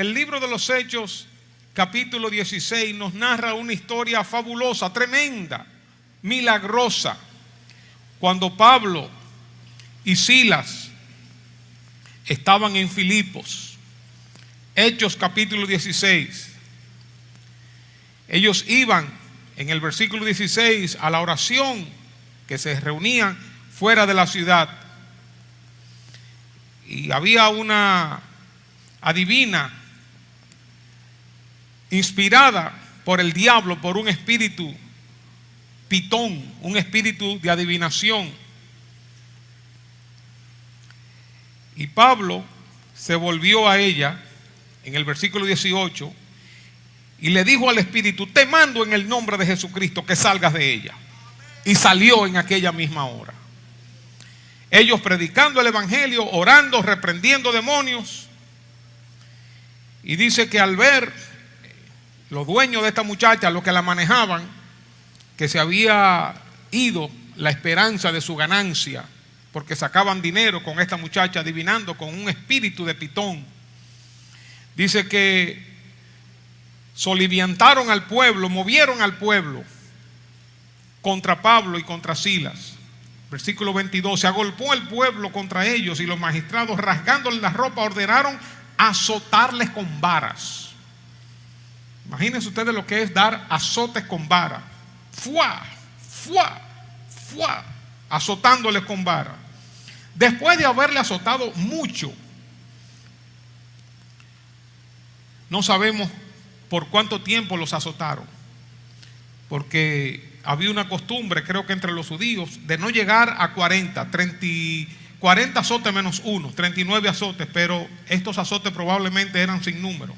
el libro de los Hechos, capítulo 16, nos narra una historia fabulosa, tremenda, milagrosa. Cuando Pablo y Silas estaban en Filipos, Hechos capítulo 16, ellos iban en el versículo 16 a la oración, que se reunían fuera de la ciudad, y había una adivina inspirada por el diablo, por un espíritu pitón, un espíritu de adivinación. Y Pablo se volvió a ella en el versículo 18 y le dijo al espíritu: te mando en el nombre de Jesucristo que salgas de ella. Y salió en aquella misma hora. Ellos predicando el evangelio, orando, reprendiendo demonios. Y dice que al ver los dueños de esta muchacha, los que la manejaban, que se había ido la esperanza de su ganancia, porque sacaban dinero con esta muchacha adivinando con un espíritu de pitón. Dice que soliviantaron al pueblo, movieron al pueblo contra Pablo y contra Silas. Versículo 22, se agolpó el pueblo contra ellos y los magistrados, rasgándoles la ropa, ordenaron azotarles con varas. Imagínense ustedes lo que es dar azotes con vara. ¡Fua! ¡Fua! ¡Fua! Azotándoles con vara. Después de haberle azotado mucho, no sabemos por cuánto tiempo los azotaron, porque había una costumbre, creo que entre los judíos, de no llegar a 40 azotes menos uno, 39 azotes, pero estos azotes probablemente eran sin número.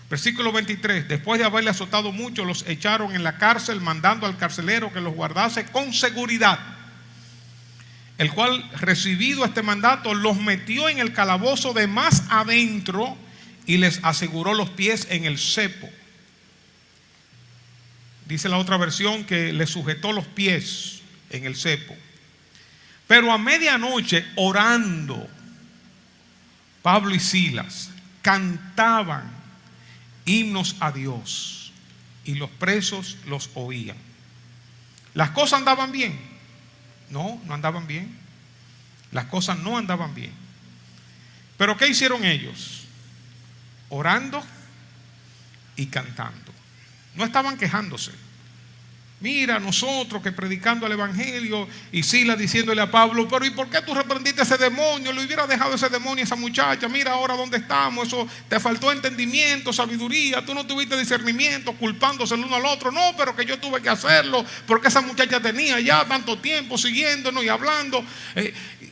Versículo 23, después de haberle azotado mucho, los echaron en la cárcel, mandando al carcelero que los guardase con seguridad, el cual, recibido este mandato, los metió en el calabozo de más adentro y les aseguró los pies en el cepo. Dice la otra versión que les sujetó los pies en el cepo. Pero a medianoche, orando, Pablo y Silas cantaban himnos a Dios y los presos los oían. ¿Las cosas andaban bien? No, no andaban bien. Las cosas no andaban bien. ¿Pero qué hicieron ellos? Orando y cantando. No estaban quejándose. Mira, nosotros que predicando el evangelio, y Silas diciéndole a Pablo: pero ¿y por qué tú reprendiste a ese demonio? Le hubiera dejado ese demonio a esa muchacha. Mira ahora dónde estamos. Eso te faltó entendimiento, sabiduría. Tú no tuviste discernimiento, culpándose el uno al otro. No, pero que yo tuve que hacerlo porque esa muchacha tenía ya tanto tiempo siguiéndonos y hablando,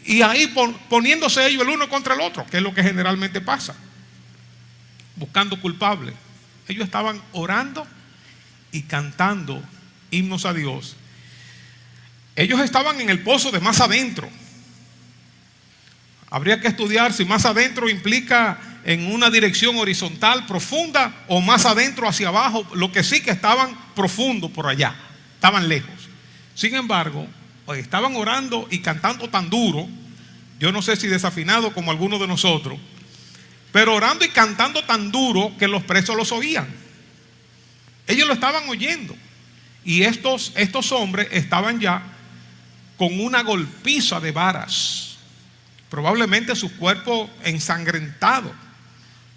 y ahí poniéndose ellos el uno contra el otro, que es lo que generalmente pasa, buscando culpables. Ellos estaban orando y cantando himnos a Dios. Ellos estaban en el pozo de más adentro. Habría que estudiar si más adentro implica en una dirección horizontal profunda o más adentro hacia abajo. Lo que sí, que estaban profundo por allá, estaban lejos. Sin embargo, estaban orando y cantando tan duro, yo no sé si desafinado como algunos de nosotros, pero orando y cantando tan duro que los presos los oían. Ellos lo estaban oyendo. Y estos hombres estaban ya con una golpiza de varas, probablemente sus cuerpos ensangrentados,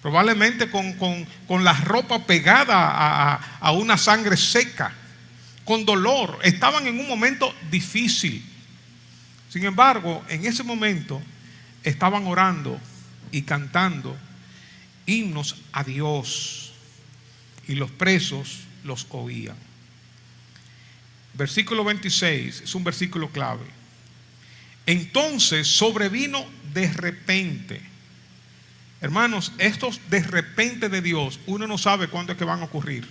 probablemente con la ropa pegada a una sangre seca, con dolor. Estaban en un momento difícil. Sin embargo, en ese momento estaban orando y cantando himnos a Dios, y los presos los oían. Versículo 26 es un versículo clave. Entonces sobrevino de repente. Hermanos, estos de repente de Dios, uno no sabe cuándo es que van a ocurrir.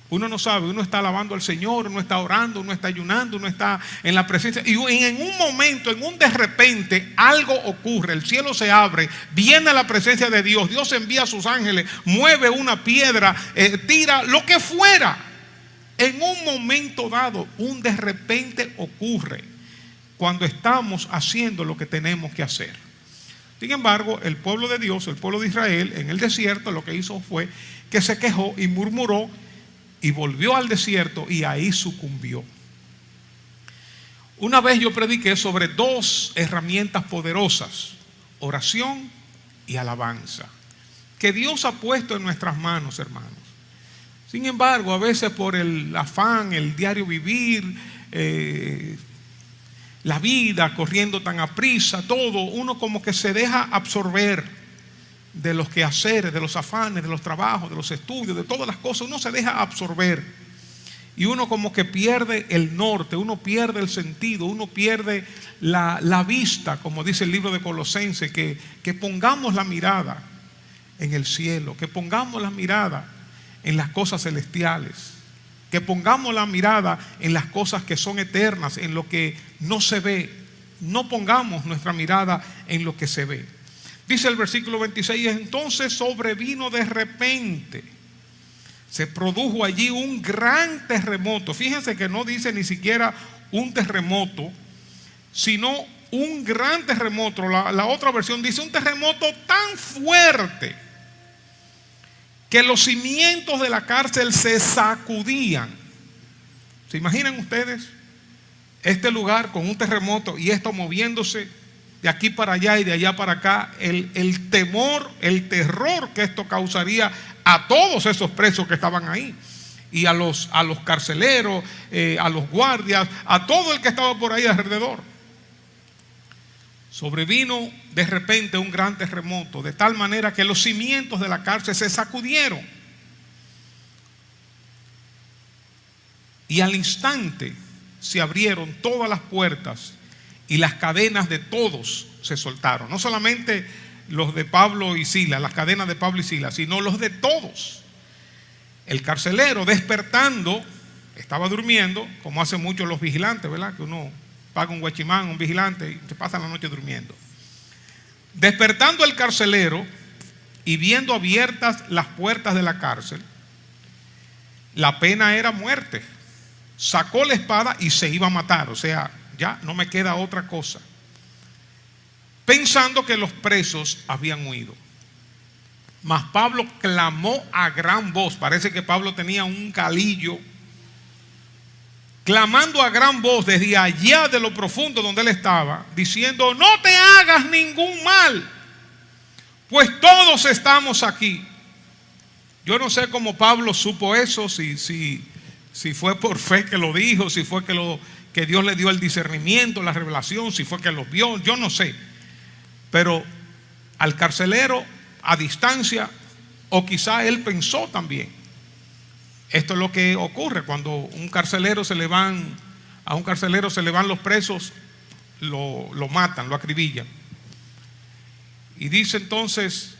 Uno no sabe, uno está alabando al Señor, uno está orando, uno está ayunando, uno está en la presencia, y en un momento, en un de repente, algo ocurre. El cielo se abre, viene a la presencia de Dios, Dios envía a sus ángeles, mueve una piedra, tira lo que fuera. En un momento dado, un de repente ocurre cuando estamos haciendo lo que tenemos que hacer. Sin embargo, el pueblo de Dios, el pueblo de Israel, en el desierto, lo que hizo fue que se quejó y murmuró y volvió al desierto y ahí sucumbió. Una vez yo prediqué sobre dos herramientas poderosas: oración y alabanza, que Dios ha puesto en nuestras manos, hermanos. Sin embargo, a veces por el afán, el diario vivir, la vida corriendo tan aprisa, todo, uno como que se deja absorber de los quehaceres, de los afanes, de los trabajos, de los estudios, de todas las cosas. Uno se deja absorber y uno como que pierde el norte, uno pierde el sentido, uno pierde la vista, como dice el libro de Colosenses, que pongamos la mirada en el cielo, que pongamos la mirada en las cosas celestiales, que pongamos la mirada en las cosas que son eternas, en lo que no se ve. No pongamos nuestra mirada en lo que se ve. Dice el versículo 26: entonces sobrevino de repente, se produjo allí un gran terremoto. Fíjense que no dice ni siquiera un terremoto, sino un gran terremoto. La otra versión dice un terremoto tan fuerte que los cimientos de la cárcel se sacudían. ¿Se imaginan ustedes este lugar con un terremoto y esto moviéndose de aquí para allá y de allá para acá? El temor, el terror que esto causaría a todos esos presos que estaban ahí, y a los carceleros, a los guardias, a todo el que estaba por ahí alrededor. Sobrevino de repente un gran terremoto, de tal manera que los cimientos de la cárcel se sacudieron. Y al instante se abrieron todas las puertas y las cadenas de todos se soltaron. No solamente los de Pablo y Silas, las cadenas de Pablo y Silas, sino los de todos. El carcelero, despertando, estaba durmiendo, como hacen muchos los vigilantes, ¿verdad? Que uno paga un guachimán, un vigilante, y se pasa la noche durmiendo. Despertando el carcelero y viendo abiertas las puertas de la cárcel, la pena era muerte. Sacó la espada y se iba a matar. O sea, ya no me queda otra cosa, pensando que los presos habían huido. Mas Pablo clamó a gran voz. Parece que Pablo tenía un galillo, clamando a gran voz desde allá de lo profundo donde él estaba, diciendo: no te hagas ningún mal, pues todos estamos aquí. Yo no sé cómo Pablo supo eso, si fue por fe que lo dijo, si fue que Dios le dio el discernimiento, la revelación, si fue que los vio, yo no sé. Pero al carcelero a distancia, o quizá él pensó también. Esto es lo que ocurre cuando a un carcelero se le van los presos, lo matan, lo acribillan. Y dice entonces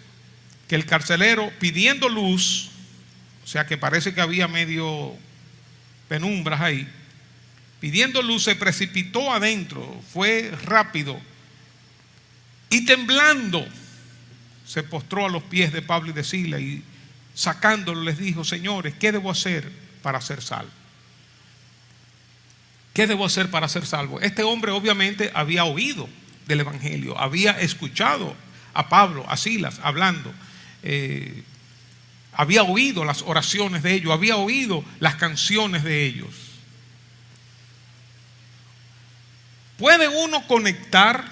que el carcelero, pidiendo luz, o sea que parece que había medio penumbras ahí, pidiendo luz, se precipitó adentro, fue rápido y temblando se postró a los pies de Pablo y de Silas, y sacándolo les dijo: señores, ¿qué debo hacer para ser salvo? ¿Qué debo hacer para ser salvo? Este hombre obviamente había oído del evangelio, había escuchado a Pablo, a Silas hablando, había oído las oraciones de ellos, había oído las canciones de ellos. ¿Puede uno conectar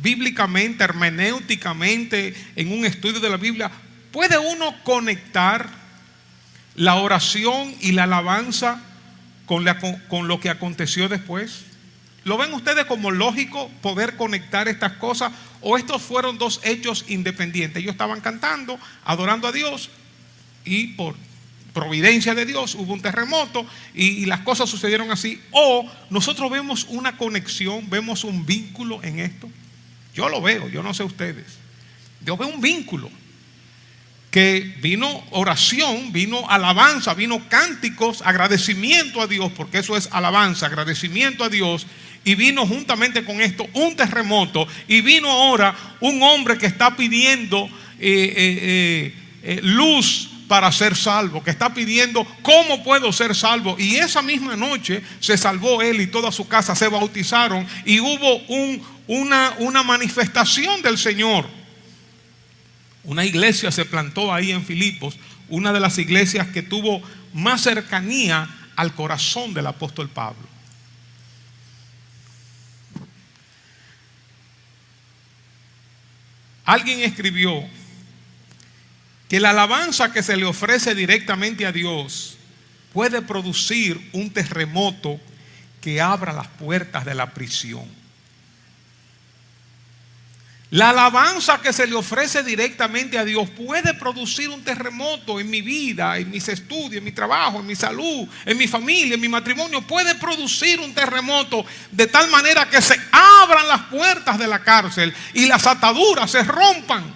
bíblicamente, hermenéuticamente, en un estudio de la Biblia? ¿Puede uno conectar la oración y la alabanza con lo que aconteció después? ¿Lo ven ustedes como lógico poder conectar estas cosas? ¿O estos fueron dos hechos independientes? Ellos estaban cantando, adorando a Dios, y por providencia de Dios hubo un terremoto y las cosas sucedieron así. ¿O nosotros vemos una conexión, vemos un vínculo en esto? Yo lo veo, yo no sé ustedes. Yo veo un vínculo, que vino oración, vino alabanza, vino cánticos, agradecimiento a Dios, porque eso es alabanza, agradecimiento a Dios. Y vino juntamente con esto un terremoto, y vino ahora un hombre que está pidiendo luz para ser salvo, que está pidiendo cómo puedo ser salvo. Y esa misma noche se salvó él y toda su casa, se bautizaron, y hubo una manifestación del Señor. Una iglesia se plantó ahí en Filipos, una de las iglesias que tuvo más cercanía al corazón del apóstol Pablo. Alguien escribió que la alabanza que se le ofrece directamente a Dios puede producir un terremoto que abra las puertas de la prisión. La alabanza que se le ofrece directamente a Dios puede producir un terremoto en mi vida, en mis estudios, en mi trabajo, en mi salud, en mi familia, en mi matrimonio. Puede producir un terremoto de tal manera que se abran las puertas de la cárcel y las ataduras se rompan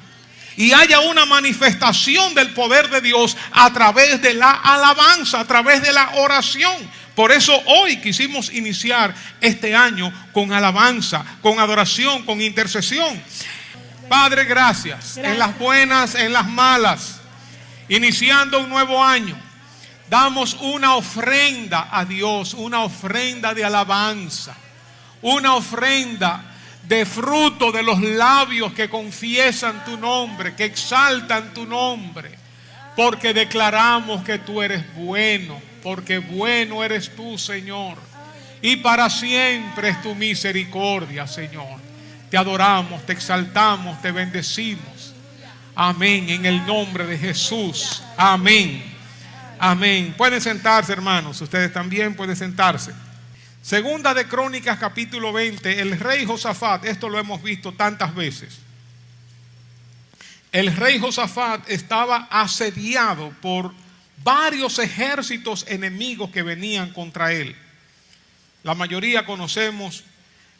y haya una manifestación del poder de Dios a través de la alabanza, a través de la oración. Por eso hoy quisimos iniciar este año con alabanza, con adoración, con intercesión. Padre, gracias. En las buenas, en las malas, iniciando un nuevo año, damos una ofrenda a Dios, una ofrenda de alabanza, una ofrenda de fruto de los labios que confiesan tu nombre, que exaltan tu nombre, porque declaramos que tú eres bueno. Porque bueno eres tú, Señor, y para siempre es tu misericordia, Señor. Te adoramos, te exaltamos, te bendecimos. Amén, en el nombre de Jesús. Amén. Amén. Pueden sentarse, hermanos. Ustedes también pueden sentarse. Segunda de Crónicas, capítulo 20. El rey Josafat, esto lo hemos visto tantas veces. El rey Josafat estaba asediado por varios ejércitos enemigos que venían contra él. La mayoría conocemos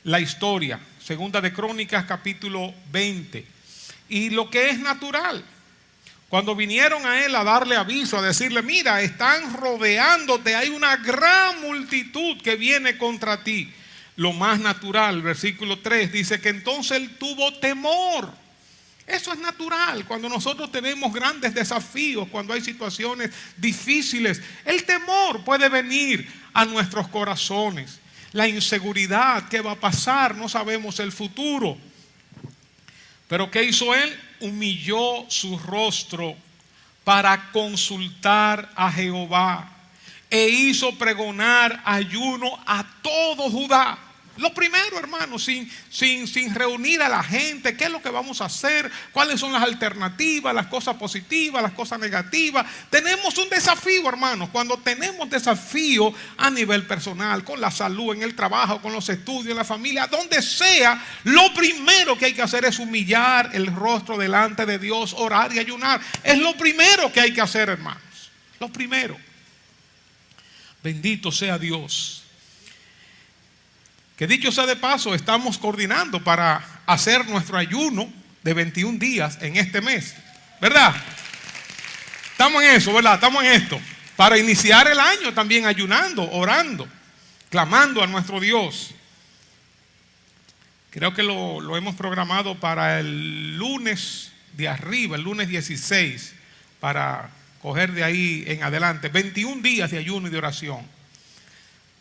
la historia. Segunda de Crónicas, capítulo 20. Y lo que es natural, cuando vinieron a él a darle aviso, a decirle: mira, están rodeándote, hay una gran multitud que viene contra ti. Lo más natural, versículo 3, dice que entonces él tuvo temor. Eso es natural cuando nosotros tenemos grandes desafíos, cuando hay situaciones difíciles. El temor puede venir a nuestros corazones. La inseguridad, ¿qué va a pasar? No sabemos el futuro. Pero ¿qué hizo él? Humilló su rostro para consultar a Jehová e hizo pregonar ayuno a todo Judá. Lo primero, hermano, sin reunir a la gente, ¿qué es lo que vamos a hacer? ¿Cuáles son las alternativas, las cosas positivas, las cosas negativas? Tenemos un desafío, hermanos. Cuando tenemos desafío a nivel personal, con la salud, en el trabajo, con los estudios, en la familia, donde sea, lo primero que hay que hacer es humillar el rostro delante de Dios, orar y ayunar. Es lo primero que hay que hacer, hermanos. Lo primero. Bendito sea Dios. Que dicho sea de paso, estamos coordinando para hacer nuestro ayuno de 21 días en este mes, ¿verdad? Estamos en eso, ¿verdad? Estamos en esto. Para iniciar el año también ayunando, orando, clamando a nuestro Dios. Creo que lo hemos programado para el lunes de arriba, el lunes 16, para coger de ahí en adelante 21 días de ayuno y de oración.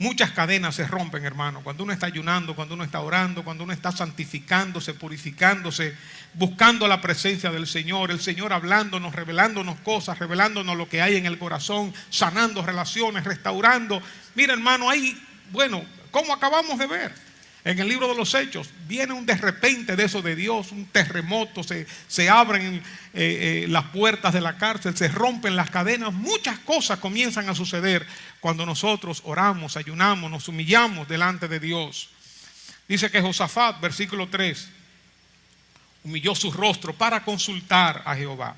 Muchas cadenas se rompen, hermano, cuando uno está ayunando, cuando uno está orando, cuando uno está santificándose, purificándose, buscando la presencia del Señor, el Señor hablándonos, revelándonos cosas, revelándonos lo que hay en el corazón, sanando relaciones, restaurando. Mira, hermano, ahí, bueno, como acabamos de ver en el libro de los Hechos, viene un de repente de eso de Dios, un terremoto, se abren las puertas de la cárcel, se rompen las cadenas, muchas cosas comienzan a suceder cuando nosotros oramos, ayunamos, nos humillamos delante de Dios. Dice que Josafat, versículo 3, humilló su rostro para consultar a Jehová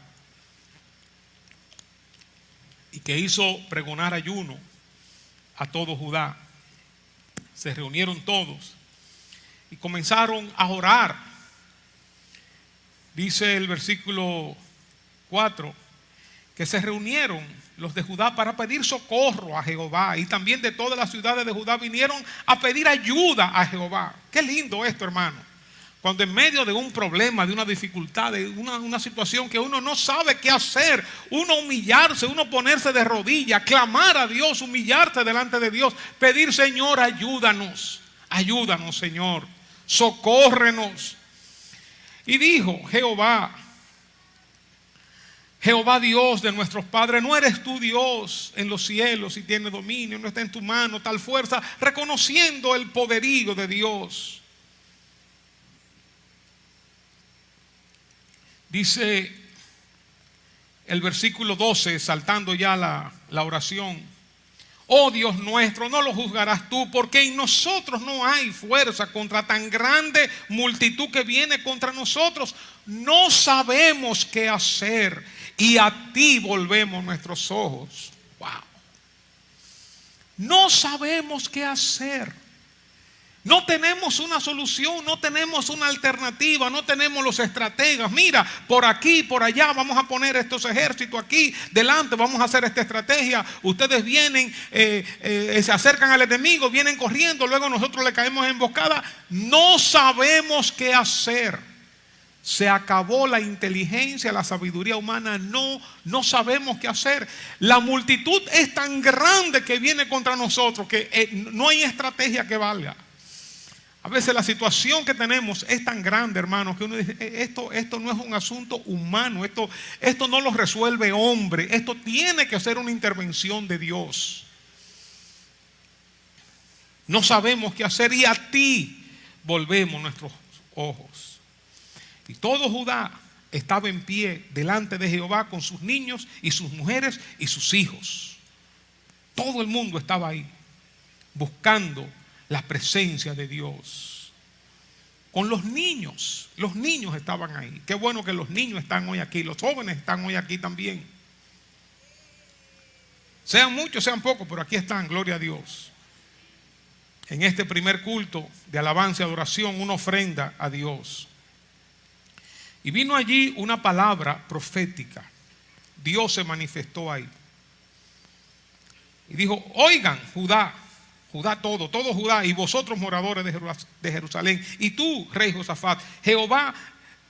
y que hizo pregonar ayuno a todo Judá. Se reunieron todos y comenzaron a orar. Dice el versículo 4 que se reunieron los de Judá para pedir socorro a Jehová, y también de todas las ciudades de Judá vinieron a pedir ayuda a Jehová. Qué lindo esto, hermano. Cuando en medio de un problema, de una dificultad, de una situación que uno no sabe qué hacer, uno humillarse, uno ponerse de rodillas, clamar a Dios, humillarse delante de Dios, pedir: Señor, ayúdanos, ayúdanos, Señor. socórrenos. Y dijo Jehová Dios de nuestros padres, ¿no eres tú Dios en los cielos y tienes dominio? ¿No está en tu mano tal fuerza? Reconociendo el poderío de Dios. Dice el versículo 12, saltando ya la oración: oh Dios nuestro, no lo juzgarás tú, porque en nosotros no hay fuerza contra tan grande multitud que viene contra nosotros. No sabemos qué hacer y a ti volvemos nuestros ojos. Wow. No sabemos qué hacer. No tenemos una solución, no tenemos una alternativa, no tenemos los estrategas. Mira, por aquí, por allá, vamos a poner estos ejércitos aquí delante, vamos a hacer esta estrategia. Ustedes vienen, se acercan al enemigo, vienen corriendo, luego nosotros le caemos en emboscada. No sabemos qué hacer. Se acabó la inteligencia, la sabiduría humana. No sabemos qué hacer. La multitud es tan grande que viene contra nosotros que no hay estrategia que valga. A veces la situación que tenemos es tan grande, hermanos, que uno dice, esto no es un asunto humano, esto no lo resuelve hombre, esto tiene que ser una intervención de Dios. No sabemos qué hacer y a ti volvemos nuestros ojos. Y todo Judá estaba en pie delante de Jehová con sus niños y sus mujeres y sus hijos. Todo el mundo estaba ahí buscando la presencia de Dios. Con los niños estaban ahí. Qué bueno que los niños están hoy aquí, los jóvenes están hoy aquí también. Sean muchos, sean pocos, pero aquí están, gloria a Dios. En este primer culto de alabanza y adoración, una ofrenda a Dios. Y vino allí una palabra profética. Dios se manifestó ahí. Y dijo: oigan, Judá todo Judá, y vosotros moradores de Jerusalén, y tú, rey Josafat, Jehová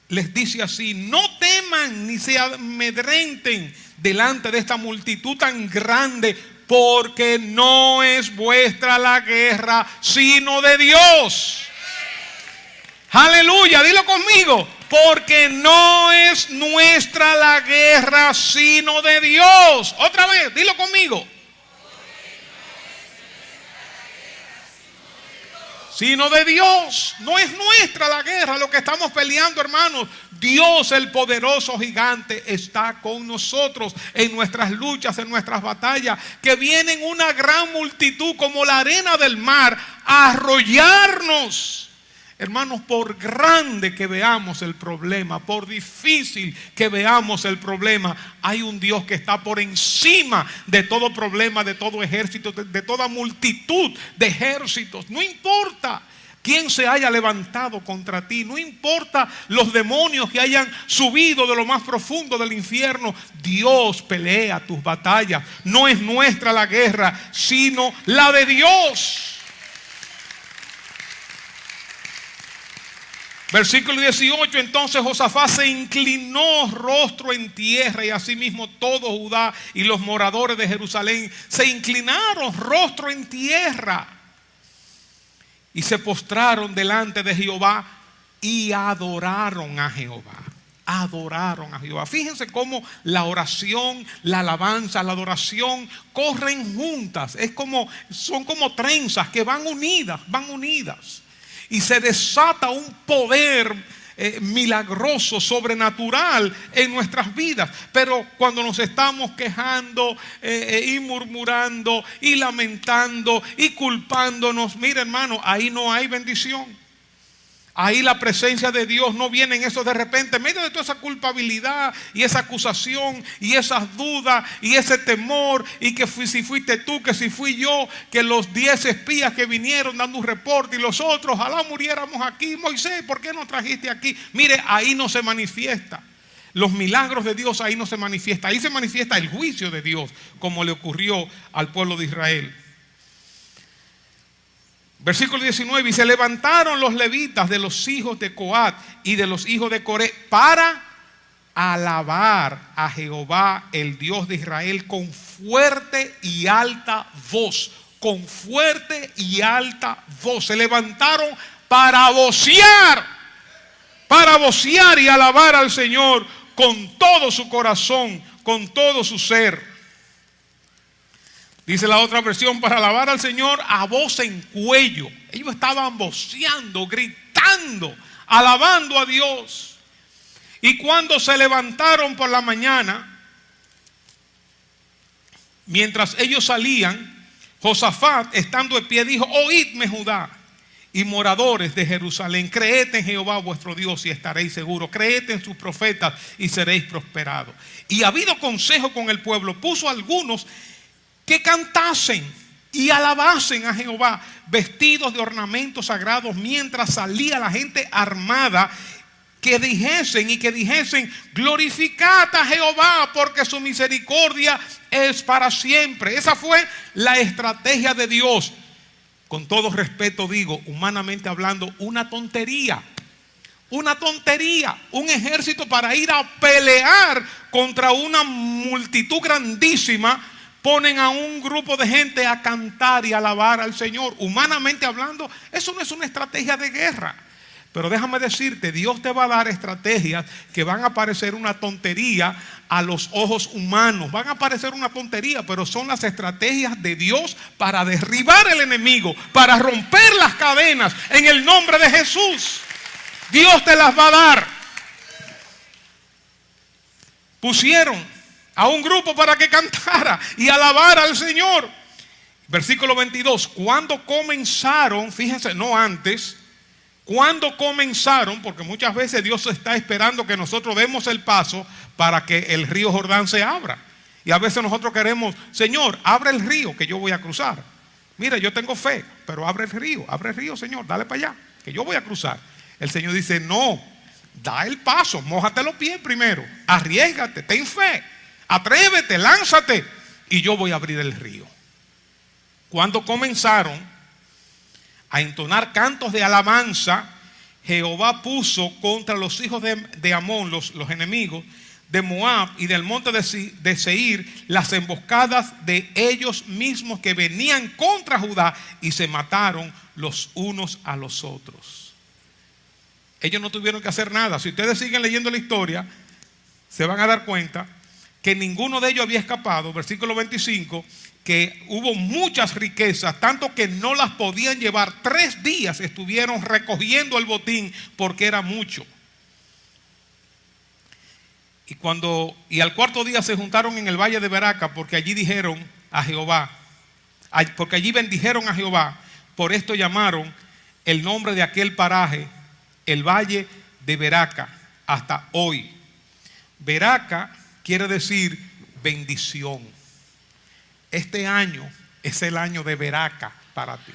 les dice así: no teman ni se amedrenten delante de esta multitud tan grande, porque no es vuestra la guerra, sino de Dios. Aleluya, dilo conmigo: porque no es nuestra la guerra, sino de Dios. Otra vez, dilo conmigo: sino de Dios. No es nuestra la guerra, lo que estamos peleando, hermanos. Dios, el poderoso gigante, está con nosotros en nuestras luchas, en nuestras batallas, que vienen una gran multitud como la arena del mar a arrollarnos. Hermanos, por grande que veamos el problema, por difícil que veamos el problema, hay un Dios que está por encima de todo problema, de todo ejército, de toda multitud de ejércitos. No importa quién se haya levantado contra ti, no importa los demonios que hayan subido de lo más profundo del infierno, Dios pelea tus batallas. No es nuestra la guerra, sino la de Dios. Versículo 18: entonces Josafat se inclinó rostro en tierra, y asimismo todo Judá y los moradores de Jerusalén se inclinaron rostro en tierra y se postraron delante de Jehová y adoraron a Jehová. Adoraron a Jehová. Fíjense cómo la oración, la alabanza, la adoración corren juntas. Son como trenzas que van unidas. Y se desata un poder milagroso, sobrenatural en nuestras vidas. Pero cuando nos estamos quejando y murmurando y lamentando y culpándonos, mira, hermano, ahí no hay bendición. Ahí la presencia de Dios no viene en eso de repente. En medio de toda esa culpabilidad y esa acusación y esas dudas y ese temor, y que si fuiste tú, que si fui yo, que los 10 espías que vinieron dando un reporte y los otros, ojalá muriéramos aquí. Moisés, ¿por qué nos trajiste aquí? Mire, ahí no se manifiesta los milagros de Dios, ahí no se manifiesta. Ahí se manifiesta el juicio de Dios, como le ocurrió al pueblo de Israel. Versículo 19: y se levantaron los levitas de los hijos de Coat y de los hijos de Coré para alabar a Jehová, el Dios de Israel, con fuerte y alta voz. Con fuerte y alta voz se levantaron para vocear y alabar al Señor con todo su corazón, con todo su ser. Dice la otra versión, para alabar al Señor a voz en cuello. Ellos estaban voceando, gritando, alabando a Dios. Y cuando se levantaron por la mañana, mientras ellos salían, Josafat, estando de pie, dijo: oídme, Judá y moradores de Jerusalén, creed en Jehová vuestro Dios y estaréis seguros, creed en sus profetas y seréis prosperados. Y habido consejo con el pueblo, puso a algunos que cantasen y alabasen a Jehová, vestidos de ornamentos sagrados, mientras salía la gente armada, que dijesen: glorificad a Jehová, porque su misericordia es para siempre. Esa fue la estrategia de Dios. Con todo respeto digo, humanamente hablando, una tontería. Una tontería. Un ejército para ir a pelear contra una multitud grandísima. Ponen a un grupo de gente a cantar y alabar al Señor. Humanamente hablando, eso no es una estrategia de guerra. Pero déjame decirte, Dios te va a dar estrategias que van a parecer una tontería a los ojos humanos. Van a parecer una tontería, pero son las estrategias de Dios para derribar el enemigo, para romper las cadenas en el nombre de Jesús. Dios te las va a dar. Pusieron a un grupo para que cantara y alabara al Señor. Versículo 22. Cuando comenzaron, fíjense, no antes. Cuando comenzaron, porque muchas veces Dios está esperando que nosotros demos el paso para que el río Jordán se abra. Y a veces nosotros queremos: Señor, abre el río que yo voy a cruzar. Mira, yo tengo fe, pero abre el río, Señor, dale para allá, que yo voy a cruzar. El Señor dice: no, da el paso, mójate los pies primero, arriésgate, ten fe, atrévete, lánzate, y yo voy a abrir el río. Cuando comenzaron a entonar cantos de alabanza, Jehová puso contra los hijos de Amón, los enemigos de Moab y del monte de Seir, las emboscadas de ellos mismos que venían contra Judá, y se mataron los unos a los otros. Ellos no tuvieron que hacer nada. Si ustedes siguen leyendo la historia, se van a dar cuenta que ninguno de ellos había escapado. Versículo 25, que hubo muchas riquezas, tanto que no las podían llevar. 3 días estuvieron recogiendo el botín porque era mucho. Y al 4.º día se juntaron en el valle de Beraca, porque allí dijeron a Jehová, porque allí bendijeron a Jehová. Por esto llamaron el nombre de aquel paraje el valle de Beraca hasta hoy. Beraca quiere decir bendición. Este año es el año de Beraca para ti.